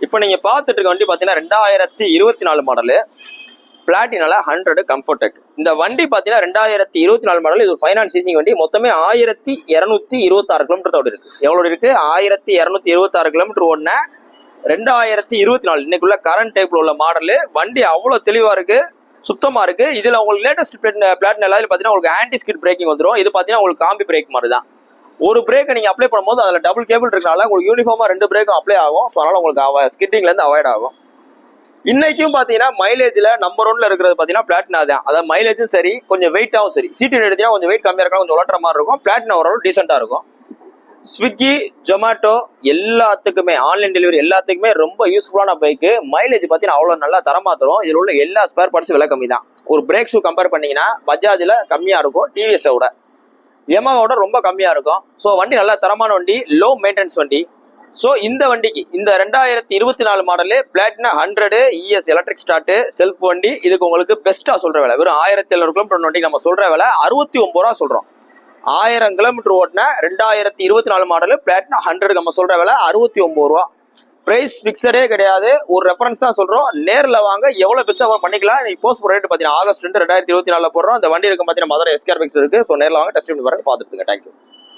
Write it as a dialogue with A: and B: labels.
A: இப்போ நீங்க பார்த்துட்டு இருக்க வண்டி பார்த்தீங்கன்னா 2024 மாடலு பிளாட்டினால 100 கம்ஃபர்டெக். இந்த வண்டி பார்த்தீங்கன்னா 2024 மாடல். இது ஃபைனான்ஸ் சீசிங் வண்டி. மொத்தமே 1226 கிலோமீட்டர் இருக்கு. எவ்வளோ இருக்கு? 1226 கிலோமீட்டர் ஓடின 2024 இன்னைக்குள்ள கரண்ட் டைப்ல உள்ள மாடலு. வண்டி அவ்வளோ தெளிவா இருக்கு, சுத்தமா இருக்கு. இதுல உங்களுக்கு லேட்டஸ்ட் பிளாட்டினா எல்லாரும் பார்த்தீங்கன்னா உங்களுக்கு ஆன்டி ஸ்கிட் பிரேக்கிங் வந்துடும். இது பார்த்தீங்கன்னா உங்களுக்கு காம்பி பிரேக் மாதிரி தான். ஒரு பிரேக்கை நீங்க அப்ளை பண்ணும்போது அதுல டபுள் கேபிள் இருக்கனால உங்களுக்கு யூனிஃபார்மா 2 பிரேக்கும் அப்ளை ஆகும். ஸோ அதனால உங்களுக்கு ஸ்கிட்டிங்ல இருந்து அவாய்ட் ஆகும். இன்னைக்கும் பாத்தீங்கன்னா மைலேஜ்ல நம்பர் 1ல இருக்கிறது பாத்தீங்கன்னா பிளாட்டினா தான். அதாவது மைலேஜும் சரி, கொஞ்சம் வெயிட்டாவும் சரி. சீட்டு எடுத்தீங்கன்னா கொஞ்சம் வெயிட் கம்மியா இருக்கலாம், கொஞ்சம் உலட்டுற மாதிரி இருக்கும். பிளாட்டினா ஓரளவு டீசெண்டா இருக்கும். ஸ்விக்கி, ஜொமேட்டோ எல்லாத்துக்குமே, ஆன்லைன் டெலிவரி எல்லாத்துக்குமே ரொம்ப யூஸ்ஃபுல்லான பைக்கு. மைலேஜ் பார்த்தீங்கன்னா அவ்வளோ நல்லா தரமா தரும். இதில் உள்ள எல்லா ஸ்பேர் பார்ட்ஸும் விலை கம்மி தான். ஒரு பிரேக் ஷூ கம்பேர் பண்ணீங்கன்னா பஜாஜில் கம்மியாக இருக்கும், டிவிஎஸோட யமாவோட ரொம்ப கம்மியாக இருக்கும். ஸோ வண்டி நல்ல தரமான வண்டி, லோ மெயின்டெனன்ஸ் வண்டி. ஸோ இந்த வண்டிக்கு இந்த 2024 model Platina 100 ES electric start self வண்டி. இதுக்கு உங்களுக்கு பெஸ்ட்டாக சொல்கிற விலை வெறும் 1700 கிலோமீட்டர் வண்டி நம்ம சொல்கிற விலை 69 ரூபா சொல்கிறோம். 1000 கிலோமீட்டர் ஓட்டின 2024 மாடலு பிளாட்டினா 100 நம்ம சொல்ற விலை 69 ரூபா. பிரைஸ் பிக்சடே கிடையாது, ஒரு ரெஃபரன்ஸ் தான் சொல்றோம். நேரில் வாங்க, எவ்வளவு பெஸ்ட்டாக பண்ணிக்கலாம். போஸ்ட் போற ரேட் பார்த்தீங்கன்னா ஆகஸ்ட் 2 2024 போடுறோம். அந்த வண்டி இருக்கு பார்த்தீங்கன்னா மதுரை எஸ்கேர் பைக்ஸ் இருக்கு. ஸோ நேரில் வாங்க, டெஸ்ட் பண்ணி பாருங்க, பார்த்துட்டுங்க. தேங்க்யூ.